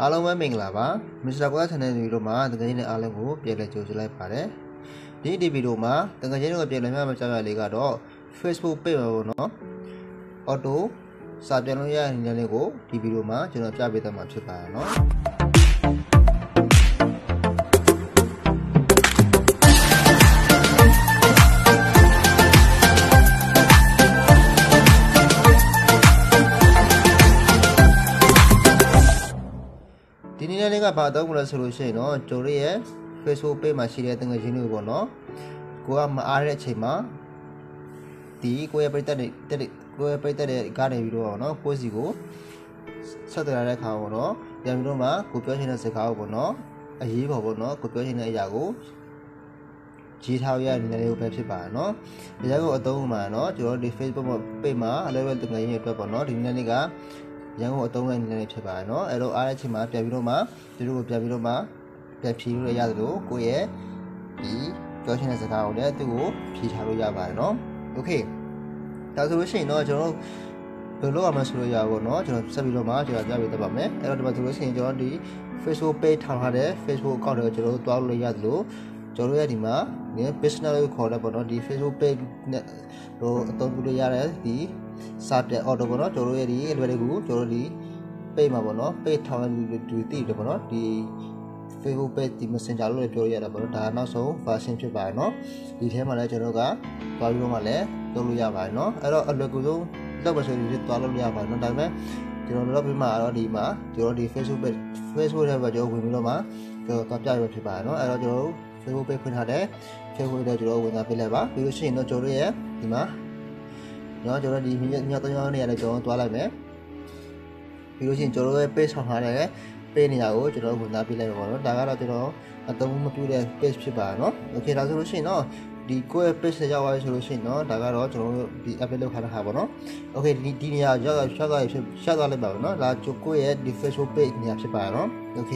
အားလုံးပဲမင်္ဂလာပါမစ္စတာကွာ channel ဗီဒီယိုမှာတကယ်ချင်းအားလုံးကိုပြန်လည်ကြိုဆိုလိုက်ပါတယ်ဒီဗီဒီယိုမှာတကယ်ချင်းကိုပြန်လည်မှမကြောက်ရလေးကတော့ Facebook page မှာပေါ့နော် auto စာပြန်လို့ရတဲ့နေရာလေးကိုဒီဗီဒီယိုမှာကျွန်တော်ပြပေးသွားမှာဖြစ်ပါတယ်နော်ဒီနေ့လေးကဘာတော့မလဲဆိုလို့ရှိရင်တော့ကျွန်တော်ရဲ့ Facebook page မှာရှိတဲ့တကယ်ချင်းတွေပေါ့နော်ကိုကမအားတဲ့အချိန်မှာဒီကိုရဲ့ပရိသတ်တွေကနေပြီးတော့နော်ကိုစီကိုဆက်သွယ်ရတဲ့ခါပေါ့နော်ပြန်ပြီးတော့မှကိုပြောချင်တဲ့စကားကိုပေါ့နော်အရေးပေါ်ပေါ့နော်ကိုပြောချင်တဲ့အရာကိုကြီးထားရတဲ့နေရာလေးကိုပဲဖြစ်ပါတယ်နော်ဒီကြောင့်အသုံးမှာနော်ကျွန်တော်ဒီ Facebook page မှာအလဲပဲတကယ်ချင်းတွေအတွက်ပေါ့နော်ဒီနေ့လေးကရန်ကုန်အသုံးနဲ့နေနေဖြစ်ပါတယ်เนาะအဲ့တော့အားတဲ့အချိန်မှာပြန်ပြီးတော့မှသူတို့ကိုပြန်ပြီးတော့မှပြန်ဖြေလို့ရသလိုကိုယ့်ရဲ့ဒီပြောချင်တဲ့စကားကိုလည်းသူ့ကိုဖြေထားလို့ရပါတယ်เนาะโอเคဒါဆိုလို့ရှိရင်တော့ကျွန်တော်ဘယ်လိုအောင်မဆိုလို့ရပါဘောเนาะကျွန်တော်ဆက်ပြီးတော့မှကျွန်တော်ပြပေးတတ်ပါမယ်အဲ့တော့ဒီမှာဆိုလို့ရှိရင်ကျွန်တော်ဒီ Facebook page ထောင်ထားတဲ့ Facebook account တွေကိုကျွန်တော်တို့တွားလို့ရသလိုကျွန်တော်တို့ရဲ့ဒီမှာဒီ business လို့ခေါ်တဲ့ပေါ့เนาะဒီ Facebook page နဲ့ဟိုအသုံးပြုလို့ရတဲ့ဒီစာပြ auto ပေါ့နော်ကျွန်တော်တို့ရဲ့ဒီလွယ်တကူကျွန်တော်တို့ဒီ page မှာပေါ့နော် page ထောင်တဲ့လူတည်တယ်ပေါ့နော်ဒီ Facebook page ဒီ Messenger လို့လည်းပြောရတာပေါ့နော်ဒါနောက်ဆုံး version ဖြစ်ပါတယ်နော်ဒီထဲမှာလည်းကျွန်တော်တို့ကသွားပြီးတော့မှလည်းလုပ်လို့ရပါတယ်နော်အဲ့တော့အလွယ်ကူဆုံးလောက်ပါဆိုရင်သွားလို့ရပါတယ်နော်ဒါပေမဲ့ကျွန်တော်တို့ပြီးမှတော့ဒီမှာကျွန်တော်ဒီ Facebook page ထဲမှာကျွန်တော်ဝင်ပြီးတော့မှကျွန်တော်သွားပြရဖြစ်ပါတယ်နော်အဲ့တော့ကျွန်တော်တို့ Facebook page ဖွင့်ထားတယ် Facebook ထဲကျွန်တော်ဝင်သွားပြလိုက်ပါပြီးလို့ရှိရင်တော့ကျွန်တော်တို့ရဲ့ဒီမှာနော်ကျွန်တော်ဒီည3ရောက်နေရတယ်ကျွန်တော်တွားလိုက်မယ်ပြီးလို့ရှိရင်ကျွန်တော်ရဲ့ page ဆောင်ထားတဲ့ page နေရာကိုကျွန်တော်ဝင်သားပေးလိုက်ပါတော့ဒါကတော့ကျွန်တော်အသုံးမပြုတဲ့ page ဖြစ်ပါနော်โอเคဒါဆိုလို့ရှိရင်တော့ဒီကိုယ့်ရဲ့ page ရောက်သွားပြီဆိုလို့ရှိရင်တော့ဒါကတော့ကျွန်တော်တို့ဒီ update လုပ်ထားတာပါနော်โอเคဒီနေရာရောက်သွားလိုက်ပါတော့နော်ဒါကိုယ့်ရဲ့ဒီ Facebook page နေရာဖြစ်ပါနော်โอเค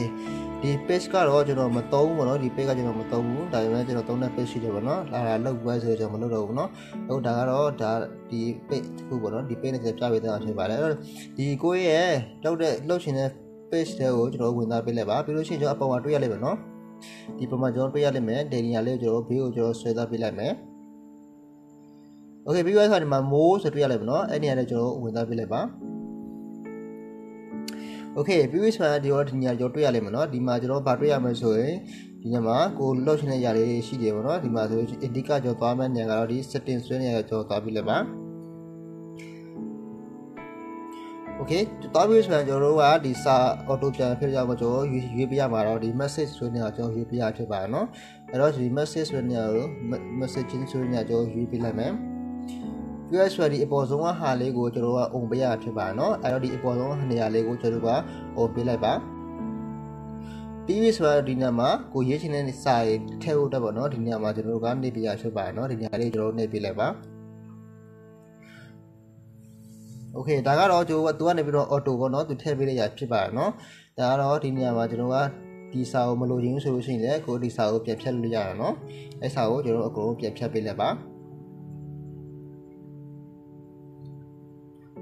ဒီ page ကတော့ကျွန်တော်မသုံးဘူးပေါ့နော်ဒီ page ကကျွန်တော်မသုံးဘူးဒါပေမဲ့ကျွန်တော်သုံးတဲ့ page ရှိတယ်ပေါ့နော်ဒါလောက်ပွဲဆိုကျွန်တော်မလုပ်တော့ဘူးနော်ဟုတ်ဒါကတော့ဒါဒီ page တစ်ခုပေါ့နော်ဒီ page နဲ့ပြပေးတာဖြစ်ပါတယ်အဲ့တော့ဒီကိုယ့်ရဲ့လှုပ်ရှင်တဲ့ page တွေကိုကျွန်တော်ဝင်သားပေးလိုက်ပါပြီးလို့ရှိရင်ကျွန်တော်အပေါ်မှာတွေ့ရလိမ့်မယ်နော်ဒီပုံမှာကျွန်တော်တွေ့ရလိမ့်မယ်ဒေနီယာလေးကိုကျွန်တော်ဘေးကိုကျွန်တော်ဆွဲသားပေးလိုက်မယ်โอเคပြီးသွားဆိုဒီမှာမိုးဆိုတွေ့ရလိမ့်မယ်နော်အဲ့ဒီနေရာလေးကျွန်တော်ဝင်သားပေးလိုက်ပါโอเคပြီးပြီဆိုတာဒီနေရာကျွန်တော်တွေ့ရလိမ့်မယ်နော်ဒီမှာကျွန်တော်ဗာတွေ့ရမယ်ဆိုရင်ဒီညမှာကိုလော့ချင်တဲ့ຢာလေးရှိတယ်ပေါ့နော်ဒီမှာဆိုရင် indica ကျွန်တော်သွားမယ့်နေရာကတော့ဒီ setting ဆွဲနေရာကျွန်တော်သွားပြီးလိုက်ပါโอเคသွားပြီးဆိုရင်ကျွန်တော်တို့ကဒီစာ auto ပြန်ဖြစ်ကြအောင်ကျွန်တော်ရွေးပြရမှာတော့ဒီ message ဆွဲနေတာကျွန်တော်ရွေးပြရဖြစ်ပါတယ်နော်အဲ့တော့ဒီ message ဆွဲနေတာကို messaging ဆွဲနေတာကျွန်တော်ရွေးပြလိုက်မယ်ပြီးရဆိုဒီအပေါ်ဆုံးကဟာလေးကိုကျွန်တော်ကအုံပေးရဖြစ်ပါတယ်နော်အဲ့တော့ဒီအပေါ်ဆုံးနေရာလေးကိုကျွန်တော်ကအုံပေးလိုက်ပါပြီးပြီဆိုတော့ဒီနေရာမှာကိုရေးချင်တဲ့စာရေးထည့်ဖို့တက်ပေါ့နော်ဒီနေရာမှာကျွန်တော်တို့ကနေပြရဖြစ်ပါတယ်နော်ဒီနေရာလေးကျွန်တော်နေပြလိုက်ပါโอเคဒါကတော့သူကနေပြီးတော့ auto ပေါ့နော်သူထည့်ပေးလိုက်ရဖြစ်ပါတယ်နော်ဒါကတော့ဒီနေရာမှာကျွန်တော်ကဒီစာကိုမလိုချင်ဘူးဆိုလို့ရှိရင်လည်းကိုဒီစာကိုပြန်ဖြတ်လို့ရတာနော်အဲစာကိုကျွန်တော်အကုန်လုံးပြန်ဖြတ်ပေးလိုက်ပါ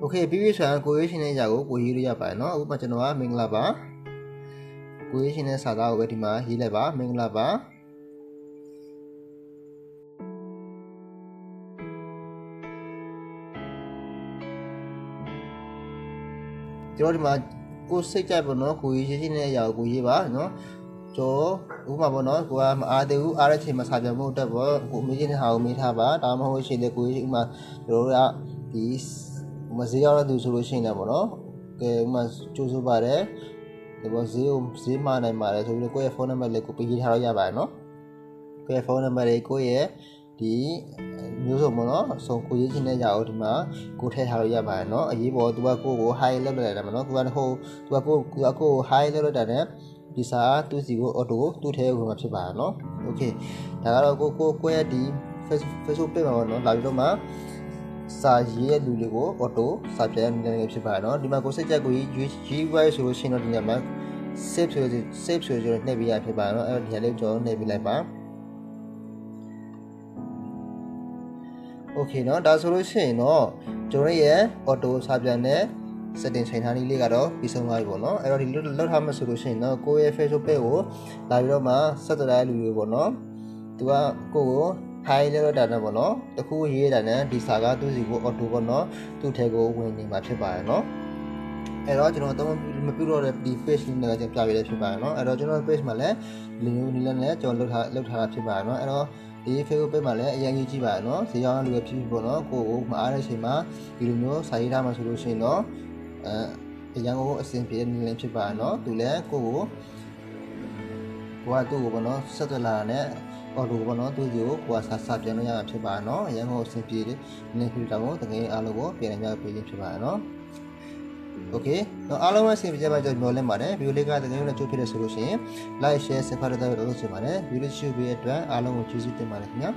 โอเคပြီးပြီဆိုရင်ကိုရေးရှင်တဲ့ຢာကိုကိုရေးလို့ရပါတယ်နော်အခုမှကျွန်တော်ကမင်္ဂလာပါကိုရေးရှင်တဲ့စာသားကိုပဲဒီမှာရေးလိုက်ပါမင်္ဂလာပါကျွန်တော်ဒီမှာကိုစိတ်ကြိုက်ပေါ့နော်ကိုရေးရှင်းတဲ့အရာကိုရေးပါနော်ကျော်ဥပမာပေါ့နော်ကိုကမအားသေးဘူးအားတဲ့ချိန်မှာစာပြန်ဖို့တက်ပေါ့ကိုမေးခြင်းတဲ့ဟာကိုမေးထားပါဒါမှမဟုတ်ရှင်လေကိုရေးဥပမာကျွန်တော်တို့ကဒီမဈေးရောက်တဲ့သူဆိုလို့ရှိရင်လည်းပေါ့နော်ကဲဥပမာကြိုးစိုးပါတယ်ဒီပေါ်ဈေးမနိုင်ပါတယ်ဆိုပြီးကိုယ့်ရဲ့ဖုန်းနံပါတ်လေးကိုပေးထားလို့ရပါတယ်နော်ကိုယ့်ရဲ့ဖုန်းနံပါတ်လေးကိုယ့်ရဲ့ဒီမျိုးစုံပေါ့နော်အစုံကိုရေးချင်တဲ့ຢာကိုဒီမှာကိုထည့်ထားလို့ရပါတယ်နော်အရေးပေါ်သူကကိုကို high လုပ်လိုက်တယ်မနော်သူကဟိုသူကကို high လုပ်လိုက်တဲ့ဒီစာသူ့စီကို auto သူ့ထဲကိုဝင်မှာဖြစ်ပါတယ်နော်โอเคဒါကတော့ကိုရဲ့ဒီ Facebook page မှာပေါ့နော်လာပြီးတော့မှစာရေးတဲ့လူတွေကို auto စာပြန်နေနေဖြစ်ပါတယ်နော်ဒီမှာကိုစိတ်ကြက်ကိုရေးဝိုင်းဆိုလို့ရှိရင်တော့ဒီညမှာ save ဆိုကျွန်တော်နှိပ်ပေးရဖြစ်ပါတယ်နော်အဲ့တော့ဒီဟာလေးကျွန်တော်နှိပ်ပေးလိုက်ပါโอเคเนาะဒါဆိုလို့ရှိရင်တော့ကျွန်တော်ရဲ့ auto စာပြန်တဲ့ setting ချိန်ထားနည်းလေးကတော့ပြီးဆုံးသွားပြီပေါ့နော်အဲ့တော့ဒီလောက်ထားမှဆိုလို့ရှိရင်တော့ကိုယ့်ရဲ့ Facebook page ကိုလာပြီးတော့မှဆက်သွယ်တဲ့လူတွေပေါ့နော်သူကကိုယ့်ကို hi လို့တာနဲ့ပေါ့နော်တခုရေးတာနဲ့ဒီစာကသူ့စီကို auto ပေါ့နော်သူ့ထဲကိုဝင်နေမှာဖြစ်ပါတယ်နော်အဲ့တော့ကျွန်တော်တော့မပြုတော့တဲ့ဒီ page လေးနဲ့ကျွန်တော်ပြပြရဖြစ်ပါတယ်နော်အဲ့တော့ကျွန်တော် page မှာလည်းဒီမျိုးနည်းနဲ့ကျွန်တော်လုပ်ထားတာဖြစ်ပါတယ်နော်အဲ့တော့ဒီ Facebook page မှာလည်းအရင်ကြီးကြည့်ပါရနော်ဈေးရောင်းလူပဲဖြစ်ဖြစ်ပေါ့နော်ကိုကိုမအားတဲ့အချိန်မှာဒီလိုမျိုးစာရေးထားမှဆိုလို့ရှိရင်တော့အရင်ကအဆင်ပြေနေလည်းဖြစ်ပါရနော်သူလည်းကိုကိုသူ့ကိုပေါ့နော်ဆက်သွယ်လာတဲ့အော်လိုပေါ့နော်သူ့စီကိုကိုကစာပြန်လို့ရမှာဖြစ်ပါရနော်အရင်ကအဆင်ပြေနေဖြစ်တာကိုတကယ်အားလုံးကိုပြန်ရကြပေးခြင်းဖြစ်ပါရနော်โอเคတော့အားလုံးပဲအဆင်ပြေကြပါကြမျှော်လင့်ပါတယ်ဗီဒီယိုလေးကတကယ်လို့ကြိုးဖြစ်တယ်ဆိုလို့ရှိရင် like share subscribe လုပ်လို့ရှိပါတယ်ဗီဒီယိုရှုပေးတဲ့အတွက်အားလုံးကိုကျေးဇူးတင်ပါတယ်ခင်ဗျာ